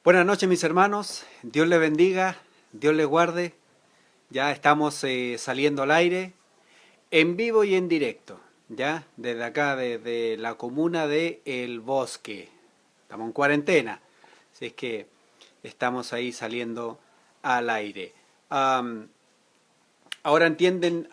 Buenas noches, mis hermanos. Dios les bendiga, Dios les guarde. Ya estamos saliendo al aire, en vivo y en directo, ya desde acá, desde la comuna de El Bosque. Estamos en cuarentena, así es que estamos ahí saliendo al aire. Ahora entienden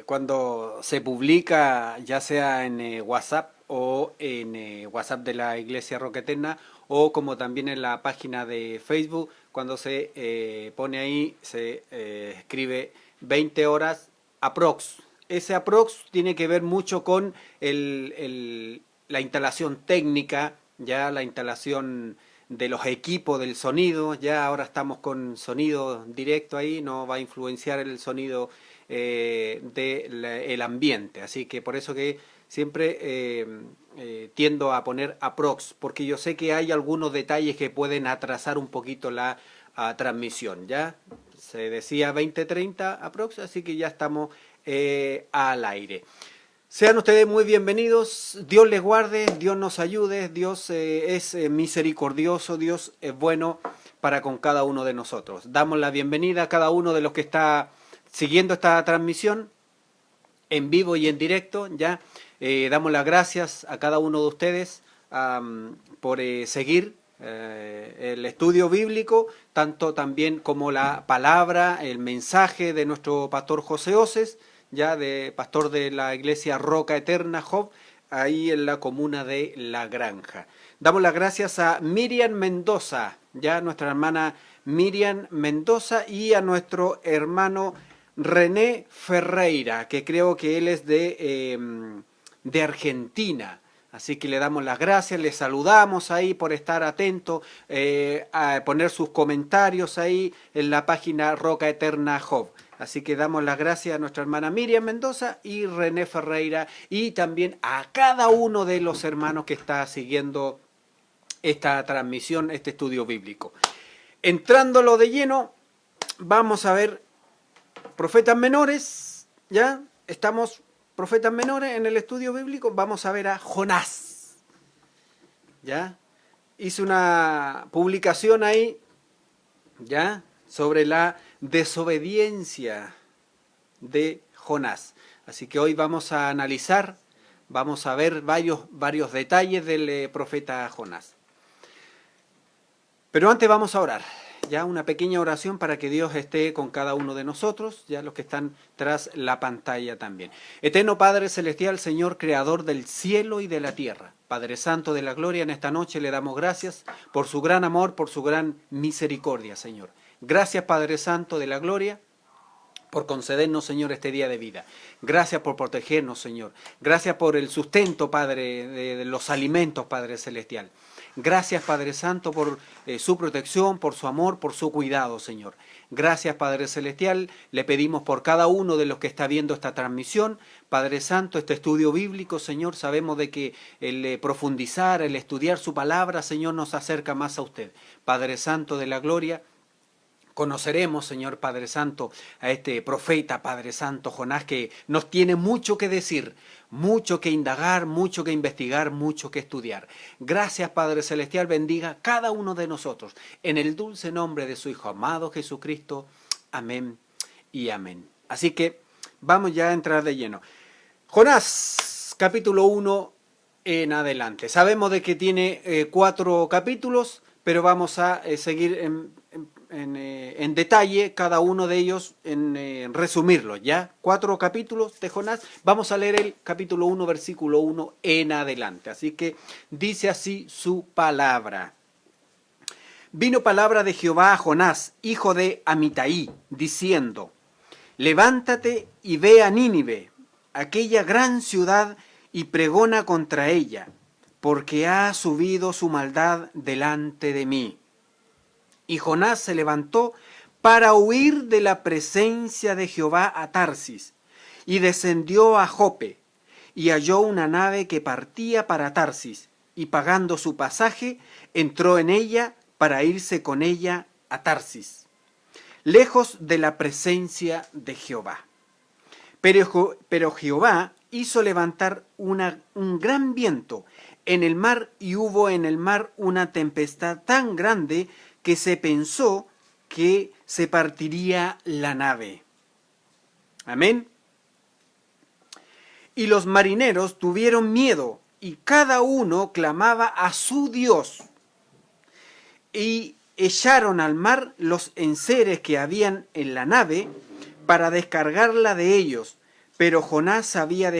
cuando se publica, ya sea en WhatsApp o en WhatsApp de la Iglesia Roca Eterna, o como también en la página de Facebook, cuando se pone ahí, se escribe 20 horas aprox. Ese aprox tiene que ver mucho con la instalación técnica, ya la instalación de los equipos del sonido. Ya ahora estamos con sonido directo ahí, no va a influenciar el sonido del ambiente, así que por eso que siempre tiendo a poner aprox, porque yo sé que hay algunos detalles que pueden atrasar un poquito la transmisión. Ya se decía 20:30 aprox, así que ya estamos al aire. Sean ustedes muy bienvenidos, Dios les guarde, Dios nos ayude, Dios es misericordioso, Dios es bueno para con cada uno de nosotros. Damos la bienvenida a cada uno de los que está siguiendo esta transmisión en vivo y en directo. Ya damos las gracias a cada uno de ustedes por seguir el estudio bíblico, tanto también como la palabra, el mensaje de nuestro pastor José Oces, ya de pastor de la iglesia Roca Eterna Job, ahí en la comuna de La Granja. Damos las gracias a Miriam Mendoza, ya nuestra hermana Miriam Mendoza, y a nuestro hermano René Ferreira, que creo que él es de Argentina. Así que le damos las gracias, le saludamos ahí por estar atento, a poner sus comentarios ahí en la página Roca Eterna Job. Así que damos las gracias a nuestra hermana Miriam Mendoza y René Ferreira, y también a cada uno de los hermanos que está siguiendo esta transmisión, este estudio bíblico. Entrándolo de lleno, vamos a ver profetas menores, ¿ya? Estamos profetas menores en el estudio bíblico. Vamos a ver a Jonás, ¿ya? Hice una publicación ahí, ¿ya?, sobre la desobediencia de Jonás. Así que hoy vamos a analizar, vamos a ver varios detalles del profeta Jonás. Pero antes vamos a orar. Ya una pequeña oración para que Dios esté con cada uno de nosotros, ya los que están tras la pantalla también. Eterno Padre Celestial, Señor Creador del cielo y de la tierra, Padre Santo de la Gloria, en esta noche le damos gracias por su gran amor, por su gran misericordia, Señor. Gracias, Padre Santo de la Gloria, por concedernos, Señor, este día de vida. Gracias por protegernos, Señor. Gracias por el sustento, Padre, de los alimentos, Padre Celestial. Gracias, Padre Santo, por su protección, por su amor, por su cuidado, Señor. Gracias, Padre Celestial. Le pedimos por cada uno de los que está viendo esta transmisión, Padre Santo, este estudio bíblico, Señor. Sabemos de que el profundizar, el estudiar su palabra, Señor, nos acerca más a usted. Padre Santo de la Gloria, conoceremos, Señor Padre Santo, a este profeta, Padre Santo, Jonás, que nos tiene mucho que decir, mucho que indagar, mucho que investigar, mucho que estudiar. Gracias, Padre Celestial, bendiga a cada uno de nosotros. En el dulce nombre de su Hijo amado Jesucristo. Amén y amén. Así que vamos ya a entrar de lleno. Jonás, capítulo 1 en adelante. Sabemos de que tiene 4 capítulos, pero vamos a seguir en detalle cada uno de ellos, en resumirlos, ¿ya? 4 capítulos de Jonás. Vamos a leer el capítulo 1, versículo 1 en adelante. Así que dice así su palabra. Vino palabra de Jehová a Jonás, hijo de Amitai, diciendo: levántate y ve a Nínive, aquella gran ciudad, y pregona contra ella, porque ha subido su maldad delante de mí. Y Jonás se levantó para huir de la presencia de Jehová a Tarsis, y descendió a Jope, y halló una nave que partía para Tarsis, y pagando su pasaje, entró en ella para irse con ella a Tarsis, lejos de la presencia de Jehová. Pero Jehová hizo levantar un gran viento en el mar y hubo en el mar una tempestad tan grande que se pensó que se partiría la nave. Amén. Y los marineros tuvieron miedo y cada uno clamaba a su Dios. Y echaron al mar los enseres que habían en la nave para descargarla de ellos. Pero Jonás había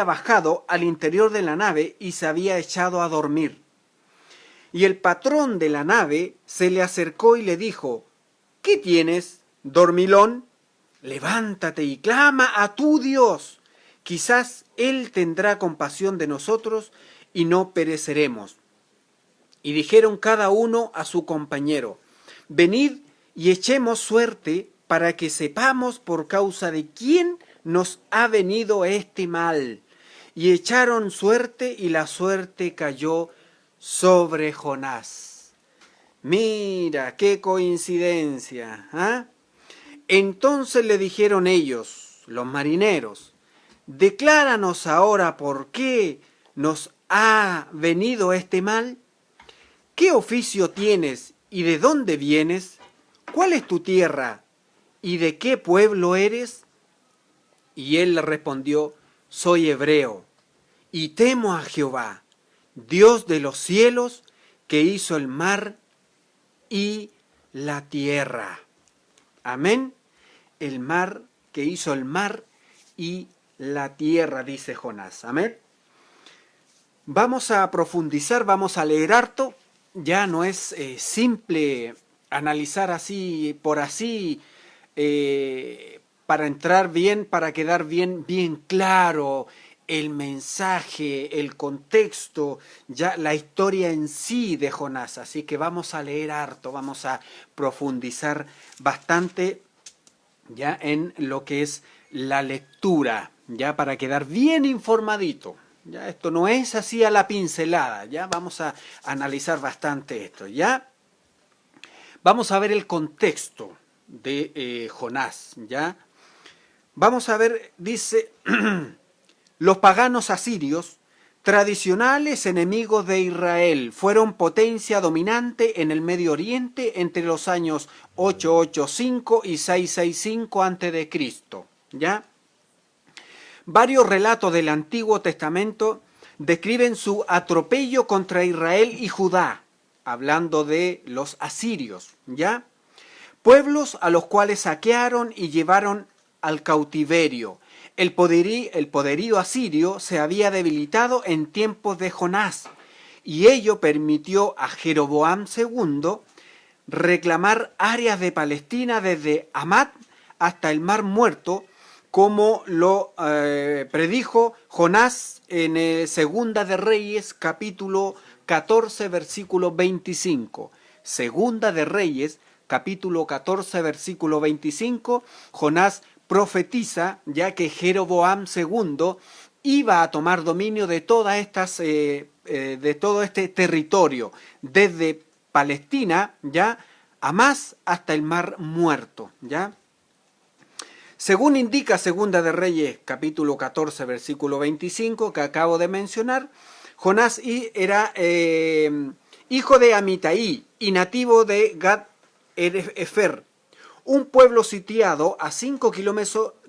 bajado al interior de la nave y se había echado a dormir. Y el patrón de la nave se le acercó y le dijo: ¿Qué tienes, dormilón? Levántate y clama a tu Dios. Quizás Él tendrá compasión de nosotros y no pereceremos. Y dijeron cada uno a su compañero: Venid y echemos suerte para que sepamos por causa de quién nos ha venido este mal. Y echaron suerte y la suerte cayó sobre Jonás. Mira, qué coincidencia, ¿ah? Entonces le dijeron ellos, los marineros: decláranos ahora por qué nos ha venido este mal. ¿Qué oficio tienes y de dónde vienes? ¿Cuál es tu tierra y de qué pueblo eres? Y él le respondió: soy hebreo y temo a Jehová, Dios de los cielos, que hizo el mar y la tierra. Amén. El mar, que hizo el mar y la tierra, dice Jonás. Amén. Vamos a profundizar, vamos a leer harto. Ya no es simple analizar así, por así, para entrar bien, para quedar bien claro el mensaje, el contexto, ya la historia en sí de Jonás. Así que vamos a leer harto, vamos a profundizar bastante ya en lo que es la lectura, ya para quedar bien informadito. Ya esto no es así a la pincelada, ya vamos a analizar bastante esto, ya. Vamos a ver el contexto de Jonás, ya. Vamos a ver, dice, los paganos asirios, tradicionales enemigos de Israel, fueron potencia dominante en el Medio Oriente entre los años 885 y 665 a.C., ¿ya? Varios relatos del Antiguo Testamento describen su atropello contra Israel y Judá, hablando de los asirios, ¿ya? Pueblos a los cuales saquearon y llevaron al cautiverio. El poderío asirio se había debilitado en tiempos de Jonás, y ello permitió a Jeroboam II reclamar áreas de Palestina desde Hamat hasta el Mar Muerto, como lo predijo Jonás en Segunda de Reyes, capítulo 14, versículo 25. Segunda de Reyes, capítulo 14, versículo 25, Jonás profetiza ya que Jeroboam II iba a tomar dominio de todas estas, de todo este territorio, desde Palestina, ya, a más hasta el Mar Muerto, ya. Según indica Segunda de Reyes, capítulo 14, versículo 25, que acabo de mencionar, Jonás era hijo de Amitai y nativo de Gad-Efer, un pueblo sitiado a 5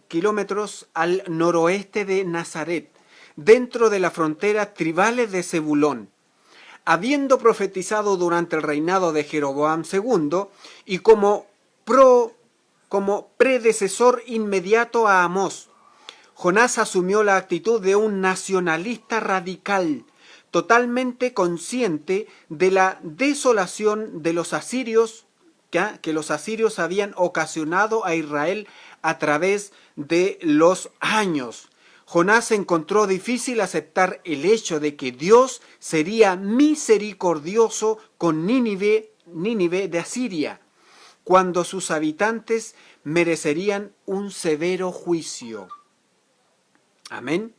kilómetros al noroeste de Nazaret, dentro de las fronteras tribales de Zebulón. Habiendo profetizado durante el reinado de Jeroboam II y como predecesor inmediato a Amós, Jonás asumió la actitud de un nacionalista radical, totalmente consciente de la desolación de los asirios, que los asirios habían ocasionado a Israel a través de los años. Jonás encontró difícil aceptar el hecho de que Dios sería misericordioso con Nínive de Asiria, cuando sus habitantes merecerían un severo juicio. Amén.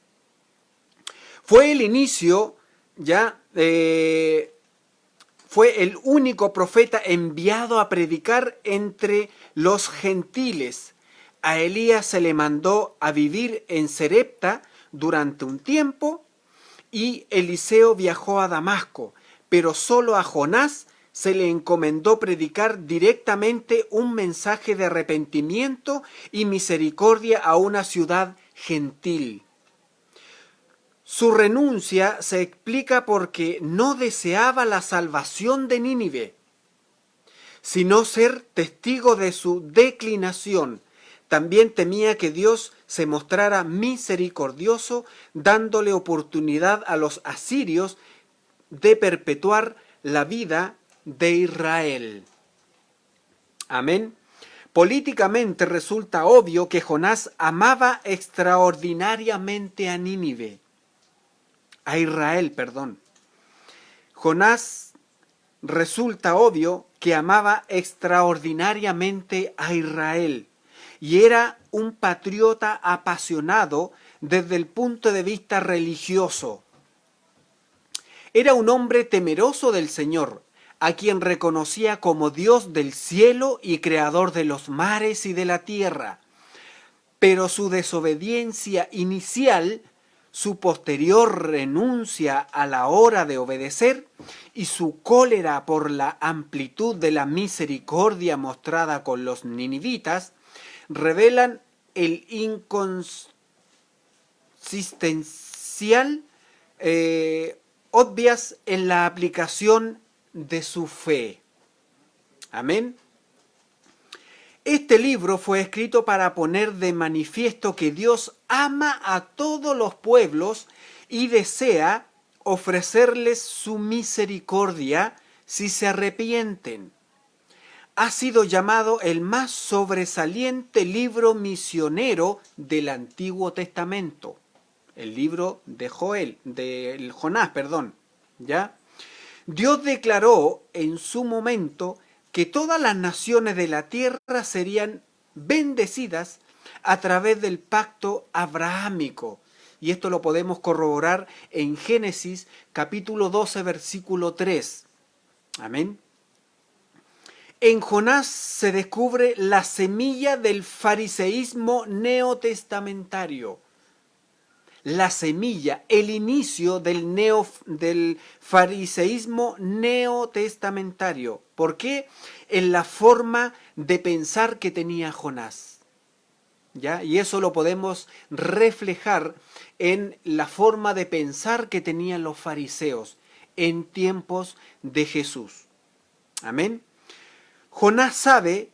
Fue el inicio, fue el único profeta enviado a predicar entre los gentiles. A Elías se le mandó a vivir en Serepta durante un tiempo, y Eliseo viajó a Damasco, pero solo a Jonás se le encomendó predicar directamente un mensaje de arrepentimiento y misericordia a una ciudad gentil. Su renuncia se explica porque no deseaba la salvación de Nínive, sino ser testigo de su declinación. También temía que Dios se mostrara misericordioso, dándole oportunidad a los asirios de perpetuar la vida de Israel. Amén. Políticamente resulta obvio que Jonás amaba extraordinariamente a Nínive, a Israel, perdón. Jonás resulta obvio que amaba extraordinariamente a Israel y era un patriota apasionado desde el punto de vista religioso. Era un hombre temeroso del Señor, a quien reconocía como Dios del cielo y creador de los mares y de la tierra. Pero su desobediencia inicial, su posterior renuncia a la hora de obedecer y su cólera por la amplitud de la misericordia mostrada con los ninivitas revelan el inconsistencial obvias en la aplicación de su fe. Amén. Este libro fue escrito para poner de manifiesto que Dios ama a todos los pueblos y desea ofrecerles su misericordia si se arrepienten. Ha sido llamado el más sobresaliente libro misionero del Antiguo Testamento. El libro de Jonás, ¿ya? Dios declaró en su momento que todas las naciones de la tierra serían bendecidas a través del pacto abrahámico. Y esto lo podemos corroborar en Génesis capítulo 12, versículo 3. Amén. En Jonás se descubre la semilla del fariseísmo neotestamentario. La semilla, el inicio del fariseísmo neotestamentario. ¿Por qué? En la forma de pensar que tenía Jonás. ¿Ya? Y eso lo podemos reflejar en la forma de pensar que tenían los fariseos en tiempos de Jesús. Amén. Jonás sabe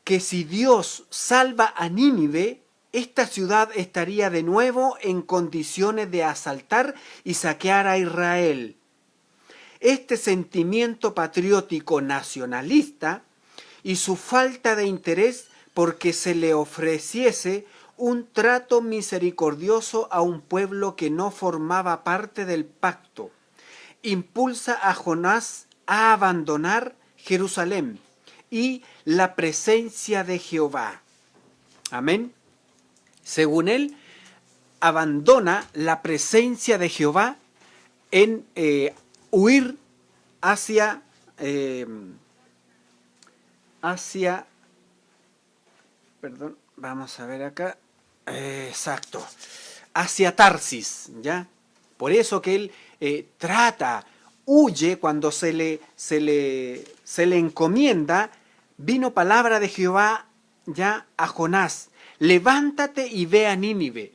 que si Dios salva a Nínive, esta ciudad estaría de nuevo en condiciones de asaltar y saquear a Israel. Este sentimiento patriótico nacionalista y su falta de interés porque se le ofreciese un trato misericordioso a un pueblo que no formaba parte del pacto, impulsa a Jonás a abandonar Jerusalén y la presencia de Jehová. Amén. Según él, abandona la presencia de Jehová en huir hacia vamos a ver acá, exacto, hacia Tarsis, ¿ya? Por eso que él huye cuando se le encomienda, vino palabra de Jehová ya a Jonás, levántate y ve a Nínive.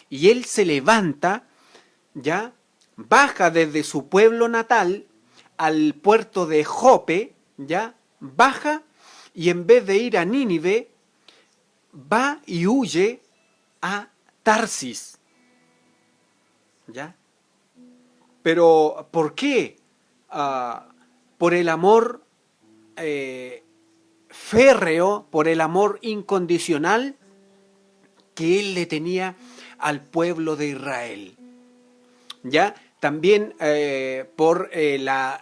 Y él se levanta, ya, baja desde su pueblo natal al puerto de Jope, ya, baja y en vez de ir a Nínive, va y huye a Tarsis, ¿ya? Pero, ¿por qué? Por el amor férreo, por el amor incondicional que él le tenía al pueblo de Israel. ¿Ya? También por la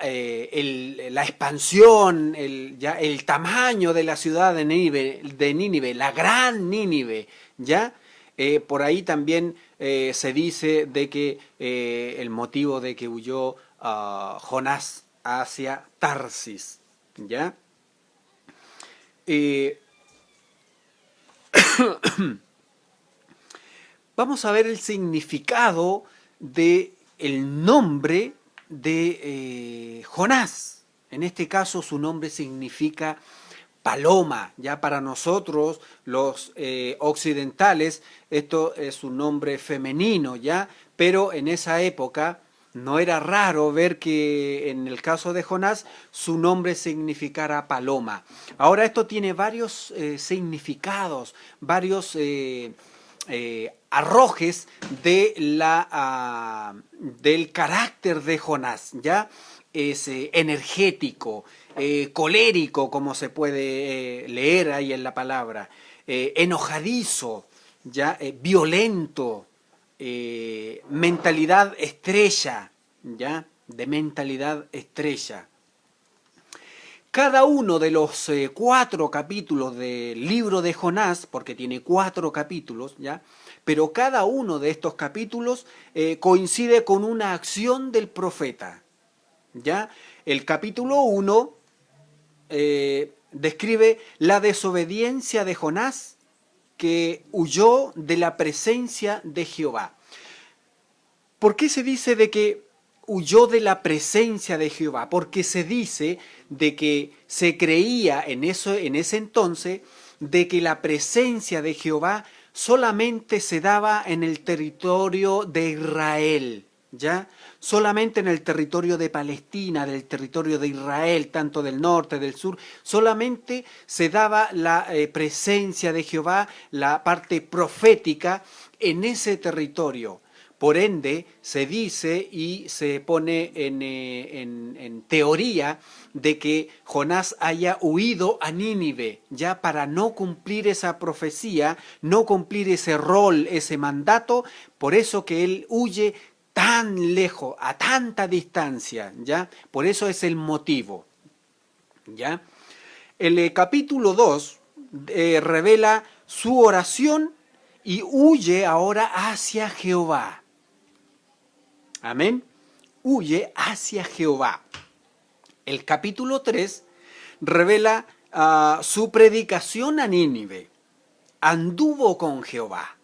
expansión, el tamaño de la ciudad de Nínive, la gran Nínive, ¿ya? Por ahí también se dice de que el motivo de que huyó Jonás hacia Tarsis, ¿ya? Vamos a ver el significado de el nombre de Jonás. En este caso su nombre significa paloma. Ya para nosotros los occidentales esto es un nombre femenino, ya, pero en esa época no era raro ver que en el caso de Jonás su nombre significara paloma. Ahora esto tiene varios significados, varios arrojes de del carácter de Jonás, ¿ya? Es energético, colérico, como se puede leer ahí en la palabra, enojadizo, ¿ya? Violento, mentalidad estrella, ¿ya? De mentalidad estrella. Cada uno de los 4 capítulos del libro de Jonás, porque tiene 4 capítulos, ¿ya? Pero cada uno de estos capítulos coincide con una acción del profeta, ¿ya? El capítulo 1 describe la desobediencia de Jonás, que huyó de la presencia de Jehová. ¿Por qué se dice de que huyó de la presencia de Jehová? Porque se dice de que se creía en ese entonces de que la presencia de Jehová solamente se daba en el territorio de Israel, ¿ya? Solamente en el territorio de Palestina, del territorio de Israel, tanto del norte, del sur, solamente se daba la presencia de Jehová, la parte profética en ese territorio. Por ende, se dice y se pone en teoría de que Jonás haya huido a Nínive, ya para no cumplir esa profecía, no cumplir ese rol, ese mandato, por eso que él huye tan lejos, a tanta distancia, ¿ya? Por eso es el motivo, ¿ya? El capítulo 2 revela su oración y huye ahora hacia Jehová. Amén. Huye hacia Jehová. El capítulo 3 revela su predicación a Nínive. Anduvo con Jehová.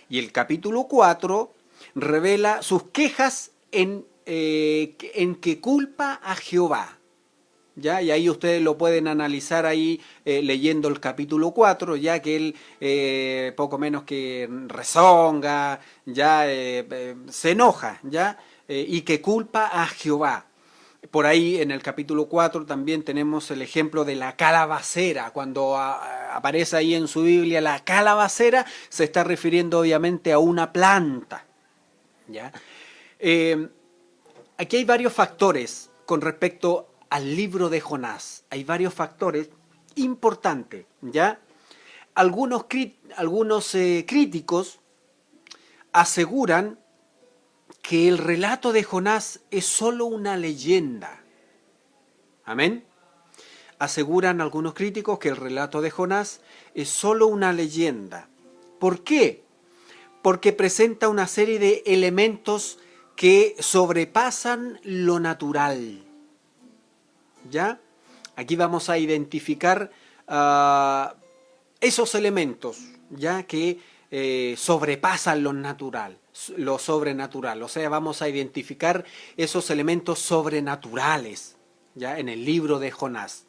Y el capítulo 4 revela sus quejas en que culpa a Jehová. ¿Ya? Y ahí ustedes lo pueden analizar ahí leyendo el capítulo 4, ya que él poco menos que rezonga, ya se enoja, ya, y que culpa a Jehová. Por ahí en el capítulo 4 también tenemos el ejemplo de la calabacera. Cuando aparece ahí en su Biblia la calabacera, se está refiriendo obviamente a una planta, ¿ya? Aquí hay varios factores con respecto al libro de Jonás. Hay varios factores importantes, ¿ya? Algunos críticos aseguran que el relato de Jonás es solo una leyenda. ¿Amén? Aseguran algunos críticos que el relato de Jonás es solo una leyenda. ¿Por qué? Porque presenta una serie de elementos que sobrepasan lo natural. ¿Ya? Aquí vamos a identificar esos elementos, ya que sobrepasan lo sobrenatural. O sea, vamos a identificar esos elementos sobrenaturales, ya, en el libro de Jonás.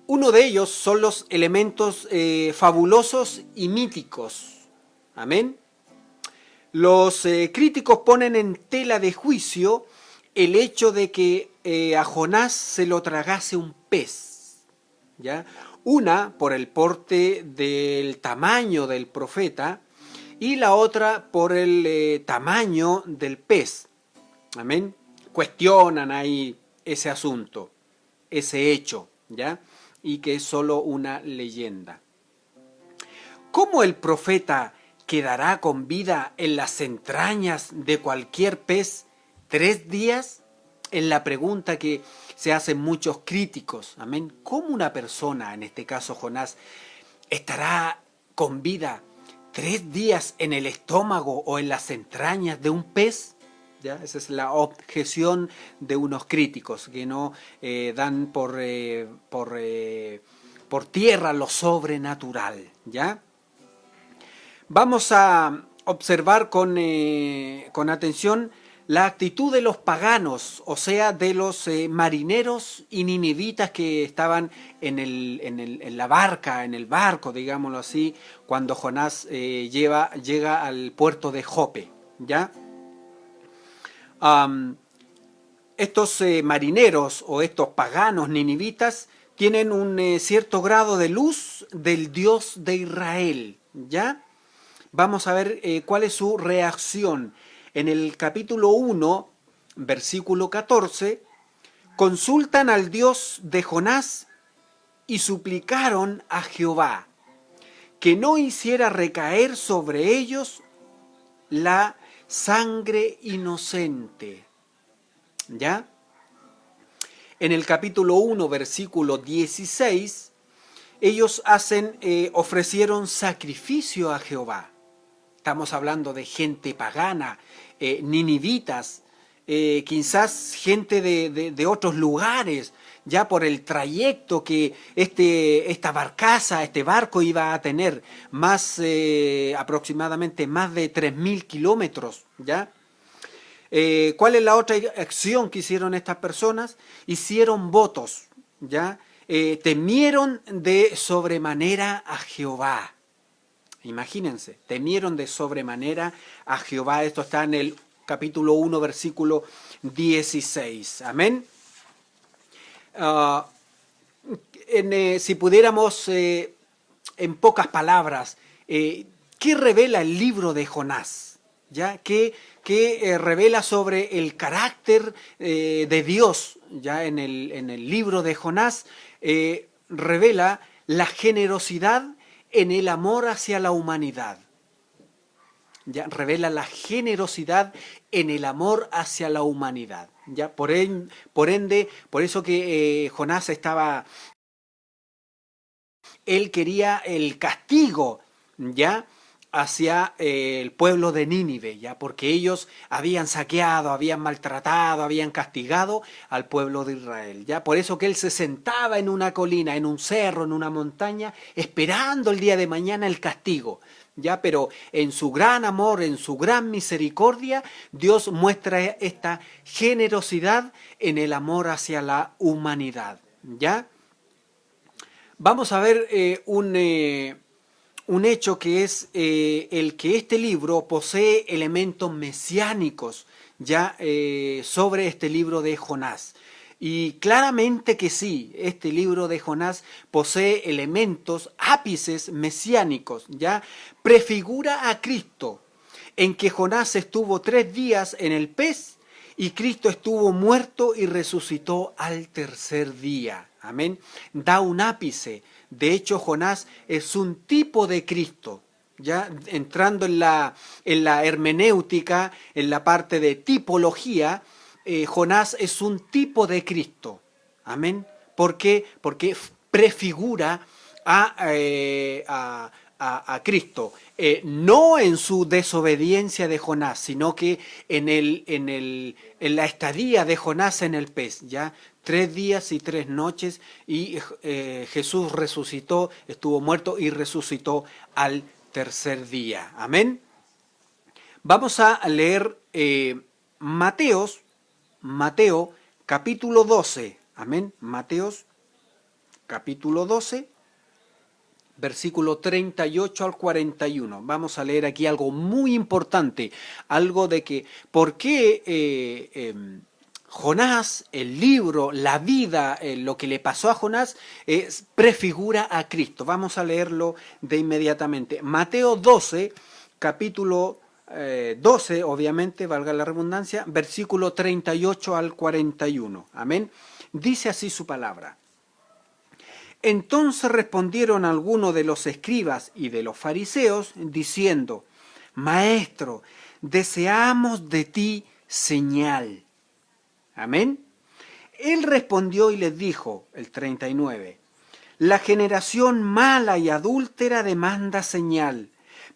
Uno de ellos son los elementos fabulosos y míticos. Amén. Los críticos ponen en tela de juicio el hecho de que a Jonás se lo tragase un pez, ¿ya? Una por el porte del tamaño del profeta y la otra por el tamaño del pez. Amén. Cuestionan ahí ese asunto, ese hecho, ¿ya? Y que es solo una leyenda. ¿Cómo el profeta quedará con vida en las entrañas de cualquier pez 3 días? Es la pregunta que se hacen muchos críticos. Amén. ¿Cómo una persona, en este caso Jonás, estará con vida 3 días en el estómago o en las entrañas de un pez? ¿Ya? Esa es la objeción de unos críticos que no dan por tierra lo sobrenatural, ¿ya? Vamos a observar con atención la actitud de los paganos, o sea, de los marineros y ninivitas que estaban en la barca, en el barco, digámoslo así, cuando Jonás llega al puerto de Jope, ¿ya? Estos marineros o estos paganos ninivitas tienen un cierto grado de luz del Dios de Israel, ¿ya? Vamos a ver cuál es su reacción. En el capítulo 1, versículo 14, consultan al Dios de Jonás y suplicaron a Jehová que no hiciera recaer sobre ellos la sangre inocente. ¿Ya? En el capítulo 1, versículo 16, ellos ofrecieron sacrificio a Jehová. Estamos hablando de gente pagana, ninivitas, quizás gente de otros lugares, ya por el trayecto que esta barcaza, este barco iba a tener, aproximadamente más de 3.000 kilómetros, ¿ya? ¿Cuál es la otra acción que hicieron estas personas? Hicieron votos, ¿ya? Temieron de sobremanera a Jehová. Imagínense, temieron de sobremanera a Jehová. Esto está en el capítulo 1, versículo 16. Amén. Si pudiéramos, en pocas palabras, ¿qué revela el libro de Jonás? ¿Ya? ¿Qué revela sobre el carácter de Dios? Ya en el libro de Jonás revela la generosidad en el amor hacia la humanidad. Ya revela la generosidad en el amor hacia la humanidad. Ya por ende, por eso que Jonás él quería el castigo, ya, hacia el pueblo de Nínive, ya, porque ellos habían saqueado, habían maltratado, habían castigado al pueblo de Israel, ya, por eso que él se sentaba en una colina, en un cerro, en una montaña, esperando el día de mañana el castigo, ya, pero en su gran amor, en su gran misericordia, Dios muestra esta generosidad en el amor hacia la humanidad, ya. Vamos a ver un hecho que es el que este libro posee elementos mesiánicos ya sobre este libro de Jonás. Y claramente que sí, este libro de Jonás posee elementos, ápices mesiánicos, ya prefigura a Cristo, en que Jonás estuvo 3 días en el pez y Cristo estuvo muerto y resucitó al tercer día. Amén. Da un ápice. De hecho, Jonás es un tipo de Cristo. Ya entrando en la hermenéutica, en la parte de tipología, Jonás es un tipo de Cristo. Amén. ¿Por qué? Porque prefigura a Cristo, no en su desobediencia de Jonás, sino que en la estadía de Jonás en el pez, ¿ya? 3 días y 3 noches y Jesús resucitó, estuvo muerto y resucitó al tercer día. Amén. Vamos a leer Mateo capítulo 12. Amén. Mateos capítulo 12. Versículo 38 al 41. Vamos a leer aquí algo muy importante, algo de que, ¿por qué Jonás, el libro, la vida, lo que le pasó a Jonás, prefigura a Cristo? Vamos a leerlo de inmediatamente. Mateo 12, capítulo 12, obviamente, valga la redundancia, versículo 38 al 41. Amén. Dice así su palabra. Entonces respondieron algunos de los escribas y de los fariseos, diciendo, Maestro, deseamos de ti señal. Amén. Él respondió y les dijo, el 39, la generación mala y adúltera demanda señal,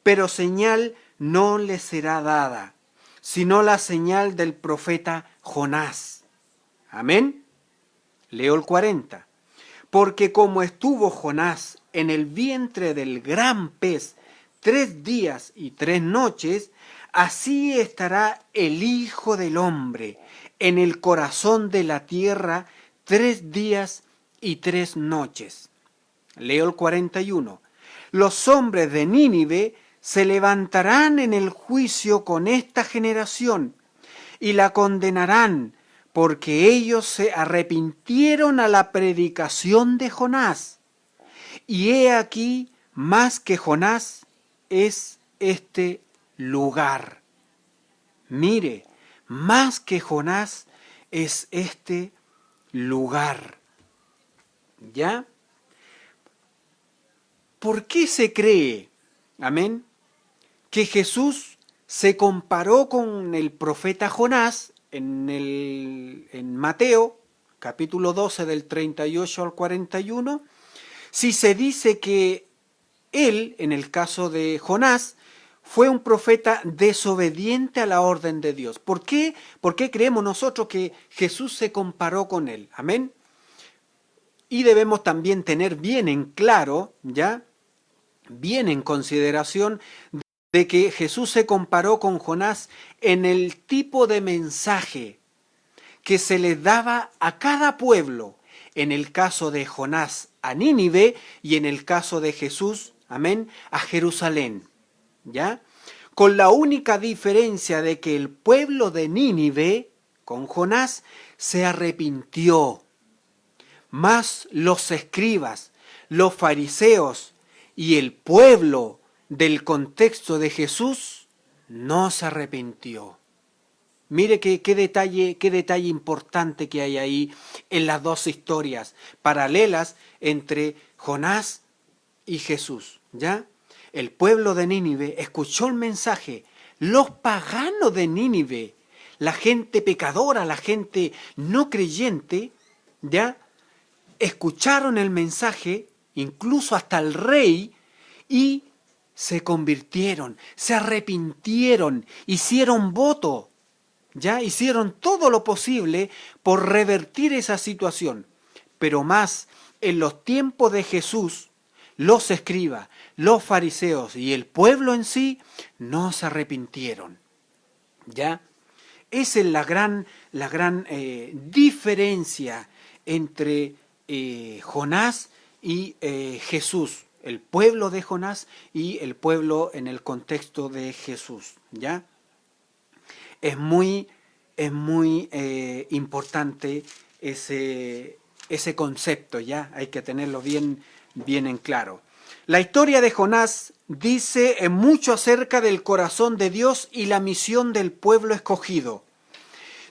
pero señal no le será dada, sino la señal del profeta Jonás. Amén. Leo el 40. Porque como estuvo Jonás en el vientre del gran pez 3 días y 3 noches, así estará el Hijo del Hombre en el corazón de la tierra 3 días y 3 noches. Leo el 41. Los hombres de Nínive se levantarán en el juicio con esta generación y la condenarán, porque ellos se arrepintieron a la predicación de Jonás. Y he aquí, más que Jonás, es este lugar. Mire, más que Jonás es este lugar. ¿Ya? ¿Por qué se cree, amén, que Jesús se comparó con el profeta Jonás en Mateo, capítulo 12, del 38 al 41? Si se dice que él, en el caso de Jonás, fue un profeta desobediente a la orden de Dios. ¿Por qué? ¿Por qué creemos nosotros que Jesús se comparó con él? Amén. Y debemos también tener bien en claro, ¿ya? Bien en consideración de que Jesús se comparó con Jonás en el tipo de mensaje que se le daba a cada pueblo. En el caso de Jonás a Nínive y en el caso de Jesús, amén, a Jerusalén. ¿Ya? Con la única diferencia de que el pueblo de Nínive, con Jonás, se arrepintió. Mas los escribas, los fariseos y el pueblo del contexto de Jesús no se arrepintió. Mire qué detalle importante que hay ahí en las dos historias paralelas entre Jonás y Jesús, ¿ya? El pueblo de Nínive escuchó el mensaje, los paganos de Nínive, la gente pecadora, la gente no creyente, ¿ya? Escucharon el mensaje, incluso hasta el rey, y se convirtieron, se arrepintieron, hicieron voto, ¿ya? Hicieron todo lo posible por revertir esa situación. Pero más, en los tiempos de Jesús, los escribas, los fariseos y el pueblo en sí no se arrepintieron, ¿ya? Esa es la gran diferencia entre Jonás y Jesús, el pueblo de Jonás y el pueblo en el contexto de Jesús, ¿ya? Es muy importante ese concepto, ¿ya? Hay que tenerlo bien en claro. La historia de Jonás dice mucho acerca del corazón de Dios y la misión del pueblo escogido.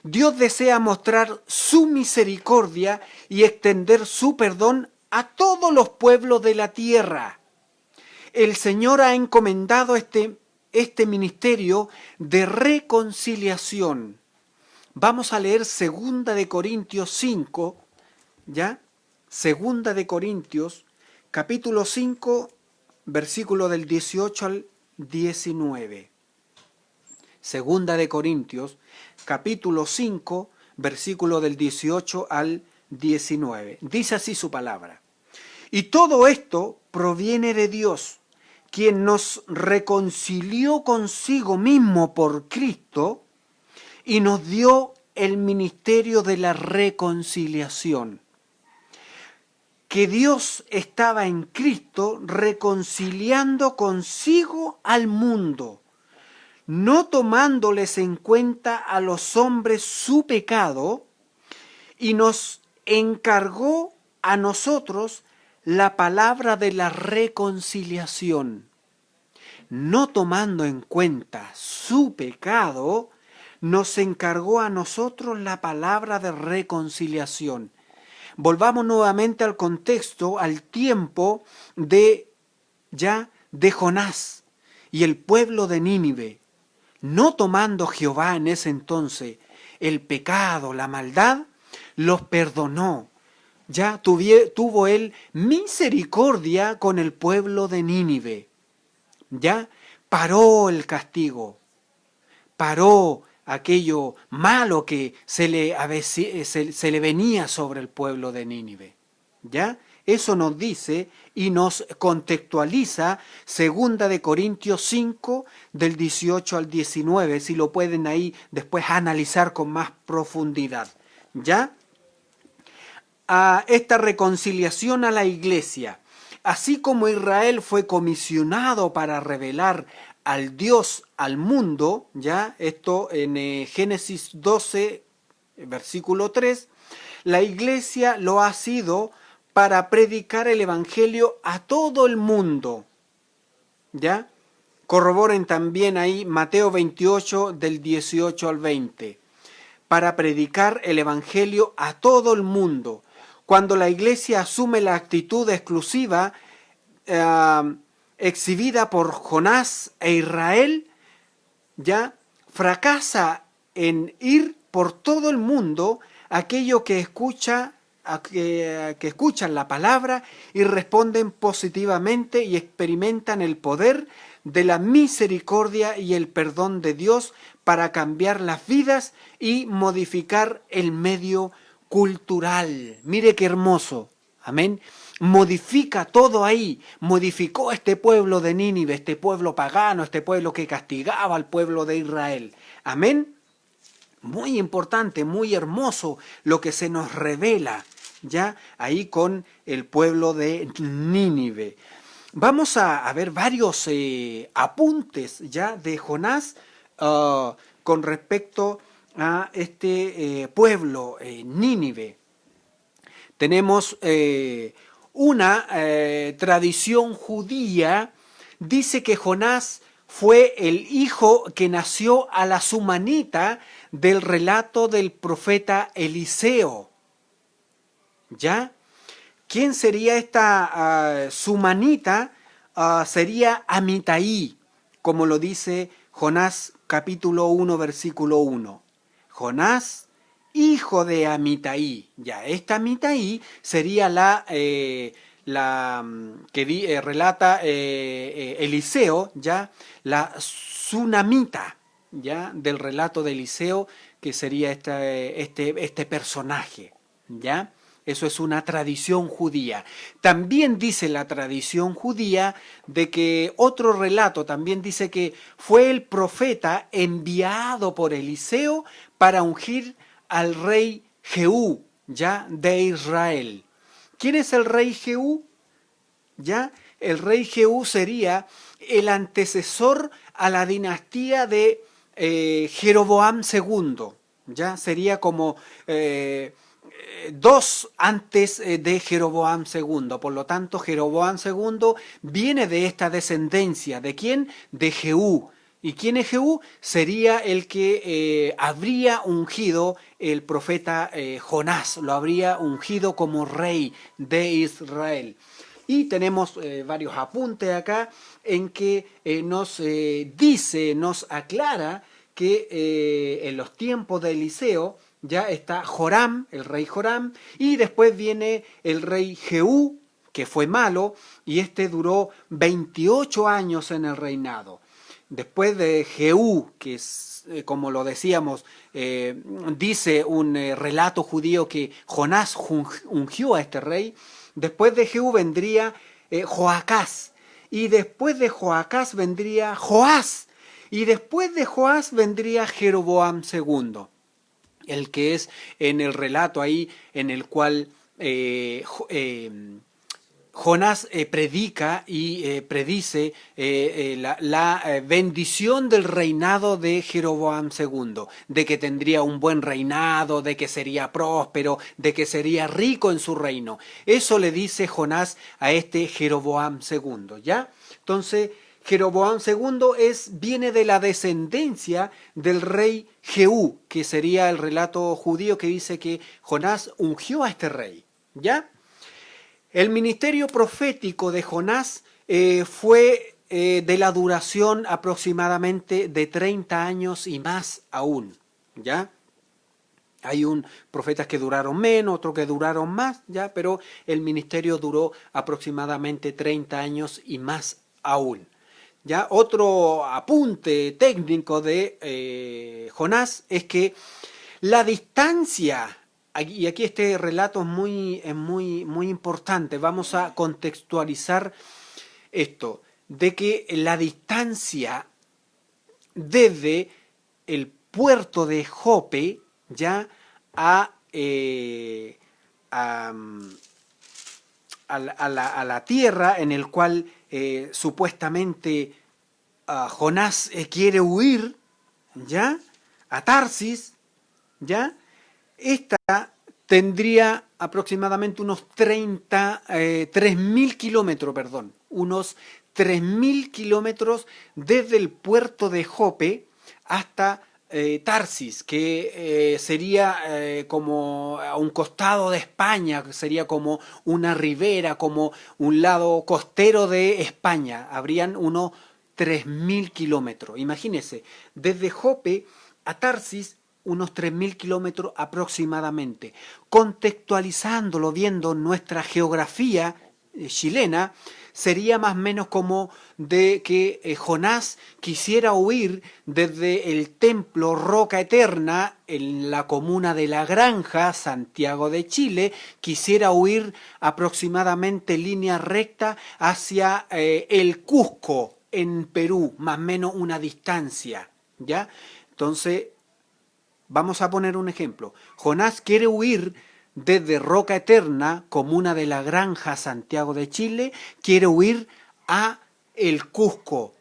Dios desea mostrar su misericordia y extender su perdón a todos los pueblos de la tierra. El Señor ha encomendado este ministerio de reconciliación. Vamos a leer 2 de Corintios 5, ¿ya? 2 de Corintios, capítulo 5, versículo del 18 al 19. 2 de Corintios, capítulo 5, versículo del 18 al 19. Dice así su palabra. Y todo esto proviene de Dios, quien nos reconcilió consigo mismo por Cristo y nos dio el ministerio de la reconciliación. Que Dios estaba en Cristo reconciliando consigo al mundo, no tomándoles en cuenta a los hombres su pecado, y nos encargó a nosotros la palabra de la reconciliación. No tomando en cuenta su pecado, nos encargó a nosotros la palabra de reconciliación. Volvamos nuevamente al contexto, al tiempo de Jonás y el pueblo de Nínive. No tomando Jehová en ese entonces el pecado, la maldad, los perdonó. Ya tuvo él misericordia con el pueblo de Nínive. Ya paró el castigo, paró aquello malo que se le venía sobre el pueblo de Nínive. ¿Ya? Eso nos dice y nos contextualiza 2 Corintios 5, del 18 al 19, si lo pueden ahí después analizar con más profundidad. ¿Ya? A esta reconciliación a la iglesia, así como Israel fue comisionado para revelar al Dios al mundo, ya esto en Génesis 12, versículo 3, la iglesia lo ha sido para predicar el evangelio a todo el mundo, ¿ya? Corroboren también ahí Mateo 28 del 18 al 20, para predicar el evangelio a todo el mundo. Cuando la iglesia asume la actitud exclusiva exhibida por Jonás e Israel, ya fracasa en ir por todo el mundo aquello que escuchan la palabra y responden positivamente y experimentan el poder de la misericordia y el perdón de Dios para cambiar las vidas y modificar el medio cultural. Mire qué hermoso. Amén. Modifica todo ahí. Modificó este pueblo de Nínive, este pueblo pagano, este pueblo que castigaba al pueblo de Israel. Amén. Muy importante, muy hermoso lo que se nos revela ya ahí con el pueblo de Nínive. Vamos a ver varios apuntes ya de Jonás con respecto a este pueblo, Nínive. Tenemos una tradición judía, dice que Jonás fue el hijo que nació a la sumanita del relato del profeta Eliseo. ¿Ya? ¿Quién sería esta sumanita? Sería Amitai, como lo dice Jonás capítulo 1, versículo 1. Jonás, hijo de Amitai. Ya, esta Amitai sería la que relata Eliseo, ya, la sunamita, ya, del relato de Eliseo, que sería este personaje, ya. Eso es una tradición judía. También dice la tradición judía de que otro relato también dice que fue el profeta enviado por Eliseo para ungir al rey Jehú, ya, de Israel. ¿Quién es el rey Jehú? ¿Ya? El rey Jehú sería el antecesor a la dinastía de Jeroboam II. ¿Ya? Sería como dos antes de Jeroboam II. Por lo tanto, Jeroboam II viene de esta descendencia. ¿De quién? De Jehú. ¿Y quién es Jehú? Sería el que habría ungido el profeta Jonás. Lo habría ungido como rey de Israel. Y tenemos varios apuntes acá en que nos dice, nos aclara que en los tiempos de Eliseo ya está Joram, el rey Joram, y después viene el rey Jehú, que fue malo, y este duró 28 años en el reinado. Después de Jehú, que es, como lo decíamos, dice un relato judío que Jonás ungió a este rey. Después de Jehú vendría Joacás, y después de Joacás vendría Joás, y después de Joás vendría Jeroboam II, el que es en el relato ahí en el cual Jonás predica y predice la bendición del reinado de Jeroboam II, de que tendría un buen reinado, de que sería próspero, de que sería rico en su reino. Eso le dice Jonás a este Jeroboam II, ¿ya? Entonces, Jeroboam II viene de la descendencia del rey Jehú, que sería el relato judío que dice que Jonás ungió a este rey, ¿ya? El ministerio profético de Jonás fue de la duración aproximadamente de 30 años y más aún, ¿ya? Hay profetas que duraron menos, otros que duraron más, ¿ya? Pero el ministerio duró aproximadamente 30 años y más aún. ¿Ya? Otro apunte técnico de Jonás es que la distancia y aquí este relato es muy importante. Vamos a contextualizar esto, de que la distancia desde el puerto de Jope ya a, a, a la tierra en el cual supuestamente Jonás quiere huir, ¿ya? A Tarsis, ¿ya? Esta tendría aproximadamente unos 3.000 kilómetros, perdón, unos 3.000 kilómetros desde el puerto de Jope hasta Tarsis, que sería como a un costado de España, sería como una ribera, como un lado costero de España. Habrían unos 3.000 kilómetros. Imagínense, desde Jope a Tarsis unos 3.000 kilómetros aproximadamente. Contextualizándolo, viendo nuestra geografía chilena, sería más o menos como de que Jonás quisiera huir desde el templo Roca Eterna en la comuna de La Granja, Santiago de Chile, quisiera huir aproximadamente en línea recta hacia el Cusco en Perú, más o menos una distancia, ¿ya? Entonces, vamos a poner un ejemplo. Jonás quiere huir desde Roca Eterna, comuna de La Granja, Santiago de Chile, quiere huir a el Cusco,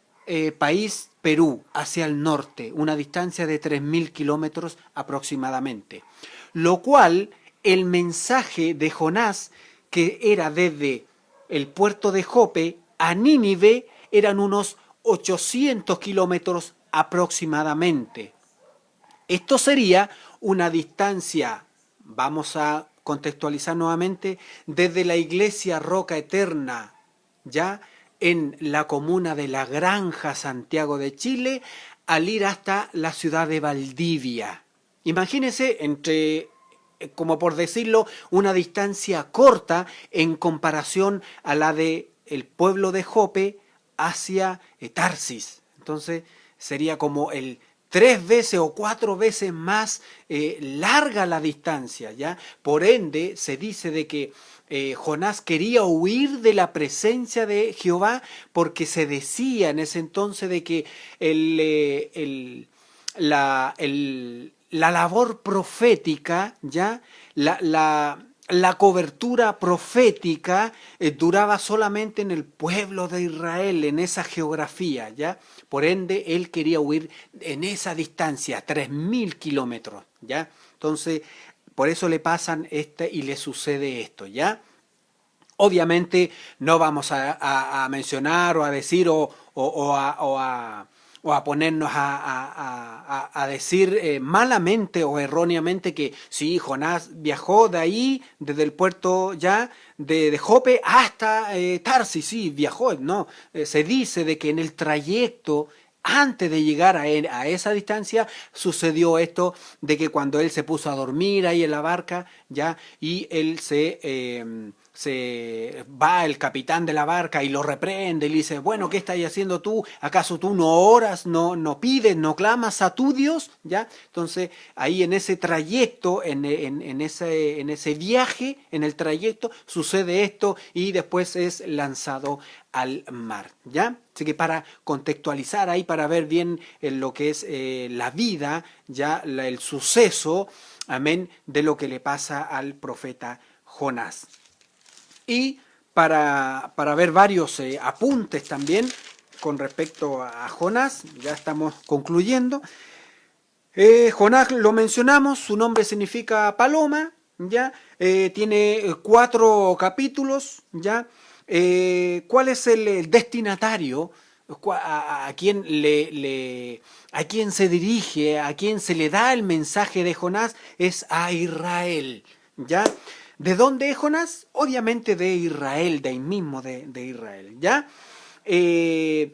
país Perú, hacia el norte, una distancia de 3.000 kilómetros aproximadamente. Lo cual, el mensaje de Jonás, que era desde el puerto de Jope a Nínive, eran unos 800 kilómetros aproximadamente. Esto sería una distancia, vamos a contextualizar nuevamente, desde la iglesia Roca Eterna, ya en la comuna de La Granja, Santiago de Chile, al ir hasta la ciudad de Valdivia. Imagínense entre, como por decirlo, una distancia corta en comparación a la de el pueblo de Jope hacia Tarsis. Entonces sería como el 3 veces o 4 veces más larga la distancia, ¿ya? Por ende, se dice de que Jonás quería huir de la presencia de Jehová porque se decía en ese entonces de que la labor profética, ¿ya? La cobertura profética duraba solamente en el pueblo de Israel, en esa geografía, ¿ya? Por ende, él quería huir en esa distancia, 3.000 kilómetros, ¿ya? Entonces, por eso le pasan y le sucede esto, ¿ya? Obviamente no vamos a mencionar o a decir o a ponernos a decir malamente o erróneamente que sí, Jonás viajó de ahí, desde el puerto ya de Jope hasta Tarsis, sí, viajó, no, se dice de que en el trayecto antes de llegar a esa distancia sucedió esto de que cuando él se puso a dormir ahí en la barca, ya, y él se va el capitán de la barca y lo reprende y le dice, bueno, ¿qué estás haciendo tú? ¿Acaso tú no oras, no pides, no clamas a tu Dios? ¿Ya? Entonces, ahí en ese trayecto, en ese viaje, en el trayecto, sucede esto y después es lanzado al mar, ¿ya? Así que para contextualizar ahí, para ver bien lo que es la vida, ya el suceso, amén, de lo que le pasa al profeta Jonás. Y para ver varios apuntes también con respecto a Jonás, ya estamos concluyendo. Jonás lo mencionamos, su nombre significa paloma, ¿ya? Tiene 4 capítulos, ¿ya? ¿Cuál es el destinatario? ¿A quién a quién se dirige? ¿A quién se le da el mensaje de Jonás? Es a Israel, ¿ya? ¿De dónde es Jonás? Obviamente de Israel, de ahí mismo de Israel, ¿ya? El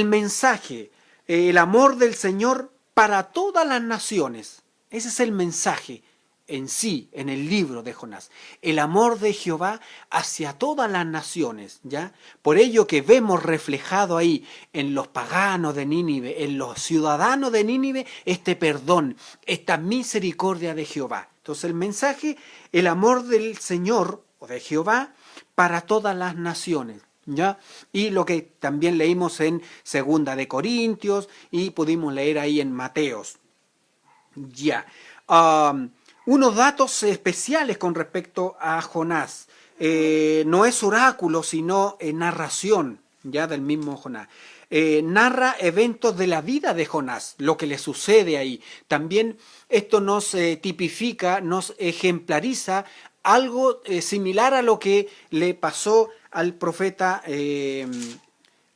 mensaje, el amor del Señor para todas las naciones. Ese es el mensaje. en sí, en el libro de Jonás. El amor de Jehová hacia todas las naciones, ¿ya? Por ello que vemos reflejado ahí en los paganos de Nínive, en los ciudadanos de Nínive, este perdón, esta misericordia de Jehová. Entonces el mensaje, el amor del Señor o de Jehová para todas las naciones, ¿ya? Y lo que también leímos en Segunda de Corintios y pudimos leer ahí en Mateos. Ya. Unos datos especiales con respecto a Jonás. No es oráculo, sino narración, ya del mismo Jonás. Narra eventos de la vida de Jonás, lo que le sucede ahí. También esto nos tipifica, nos ejemplariza algo similar a lo que le pasó al profeta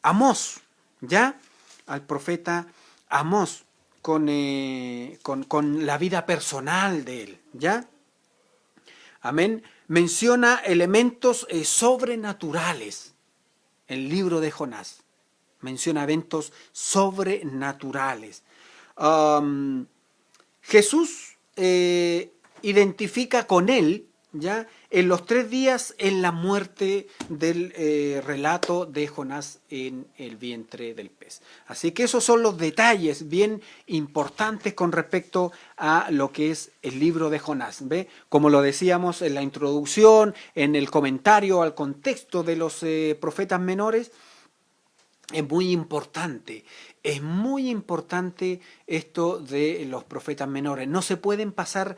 Amós, ¿ya? Al profeta Amós con la vida personal de él, ¿ya? Amén. Menciona elementos sobrenaturales. El libro de Jonás menciona eventos sobrenaturales. Jesús identifica con él, ¿ya? En los 3 días en la muerte del relato de Jonás en el vientre del pez. Así que esos son los detalles bien importantes con respecto a lo que es el libro de Jonás. ¿Ve? Como lo decíamos en la introducción, en el comentario al contexto de los profetas menores, es muy importante esto de los profetas menores. No se pueden pasar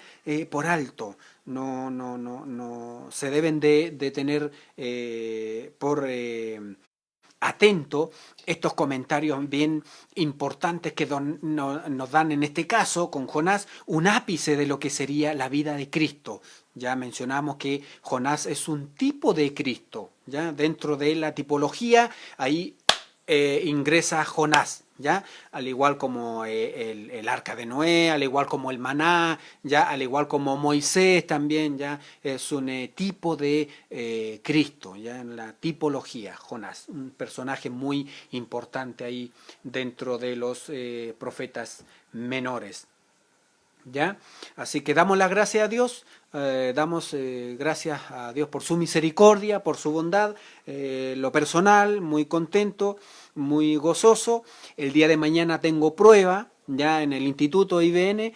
por alto, no se deben de tener por atento estos comentarios bien importantes que nos dan en este caso con Jonás un ápice de lo que sería la vida de Cristo. Ya mencionamos que Jonás es un tipo de Cristo, ya dentro de la tipología ahí ingresa Jonás, ¿ya? Al igual como el arca de Noé, al igual como el maná, ¿ya? Al igual como Moisés también, ¿ya? Es un tipo de Cristo, ¿ya? En la tipología, Jonás, un personaje muy importante ahí dentro de los profetas menores, ¿ya? Así que damos las gracias a Dios, damos gracias a Dios por su misericordia, por su bondad, lo personal, muy contento, muy gozoso. El día de mañana tengo prueba, ya en el Instituto IBN,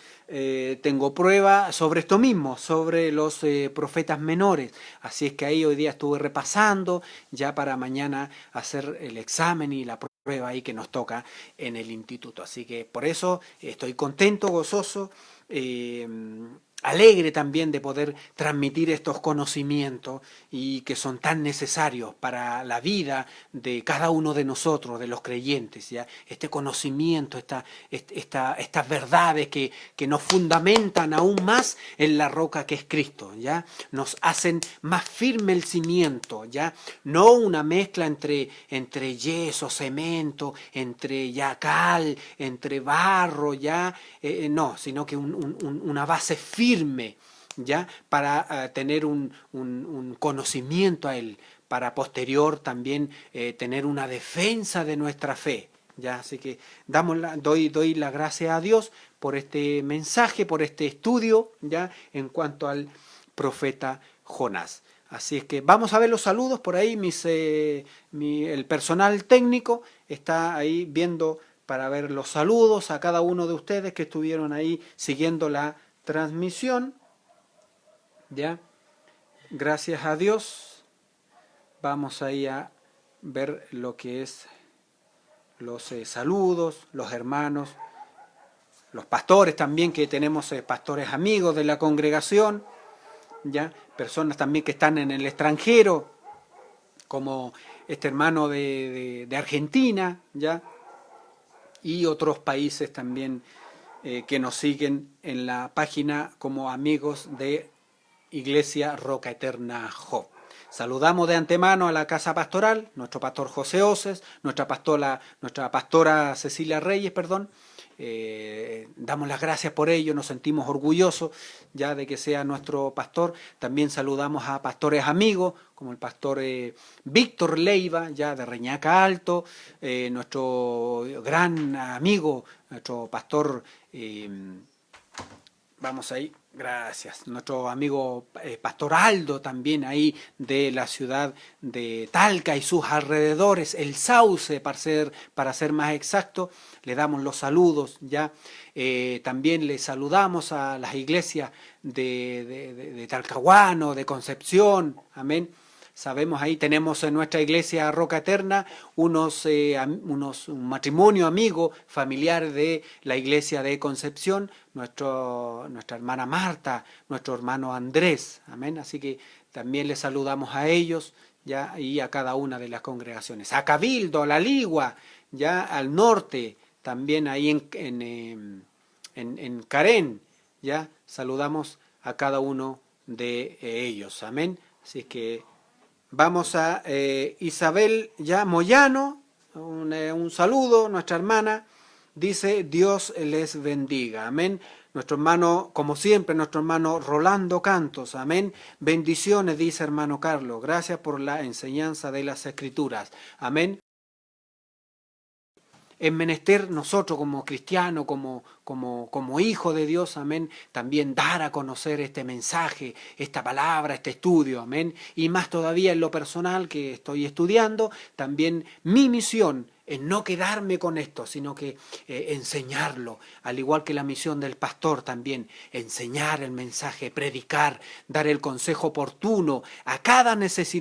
tengo prueba sobre esto mismo, sobre los profetas menores. Así es que ahí hoy día estuve repasando, ya para mañana hacer el examen y la prueba ahí que nos toca en el instituto. Así que por eso estoy contento, gozoso, alegre también de poder transmitir estos conocimientos y que son tan necesarios para la vida de cada uno de nosotros, de los creyentes, ¿ya? Este conocimiento, estas verdades que nos fundamentan aún más en la roca que es Cristo, ¿ya? Nos hacen más firme el cimiento, ¿ya? No una mezcla entre yeso, cemento, entre ya cal, entre barro, ¿ya? No, sino que una base firme, ¿ya? Para tener un conocimiento a Él, para posterior también tener una defensa de nuestra fe, ¿ya? Así que doy la gracia a Dios por este mensaje, por este estudio, ¿ya? En cuanto al profeta Jonás. Así es que vamos a ver los saludos por ahí, el personal técnico está ahí viendo para ver los saludos a cada uno de ustedes que estuvieron ahí siguiendo la transmisión, ¿ya? Gracias a Dios. Vamos ahí a ver lo que es los saludos, los hermanos, los pastores también, que tenemos pastores amigos de la congregación, ¿ya? Personas también que están en el extranjero, como este hermano de Argentina, ¿ya? Y otros países también que nos siguen en la página como amigos de Iglesia Roca Eterna Job. Saludamos de antemano a la Casa Pastoral, nuestro pastor José Oces, nuestra pastora Cecilia Reyes, perdón. Damos las gracias por ello, nos sentimos orgullosos ya de que sea nuestro pastor. También saludamos a pastores amigos, como el pastor Víctor Leiva, ya de Reñaca Alto, nuestro gran amigo, nuestro pastor, vamos ahí, Gracias. Nuestro amigo Pastor Aldo también ahí de la ciudad de Talca y sus alrededores, el Sauce para ser más exacto, le damos los saludos ya. También le saludamos a las iglesias de Talcahuano, de Concepción, amén. Sabemos ahí, tenemos en nuestra iglesia Roca Eterna un matrimonio amigo familiar de la iglesia de Concepción, nuestra hermana Marta, nuestro hermano Andrés, amén. Así que también les saludamos a ellos ya y a cada una de las congregaciones. A Cabildo, a La Ligua, ya al norte, también ahí en Carén, ya saludamos a cada uno de ellos, amén. Así que vamos a Isabel ya Moyano, un saludo, nuestra hermana, dice Dios les bendiga, amén. Nuestro hermano, como siempre, nuestro hermano Rolando Cantos, amén. Bendiciones, dice hermano Carlos, gracias por la enseñanza de las Escrituras, amén. Es menester nosotros como cristianos, como hijos de Dios, amén, también dar a conocer este mensaje, esta palabra, este estudio, amén. Y más todavía en lo personal que estoy estudiando, también mi misión es no quedarme con esto, sino que enseñarlo, al igual que la misión del pastor también, enseñar el mensaje, predicar, dar el consejo oportuno a cada necesidad.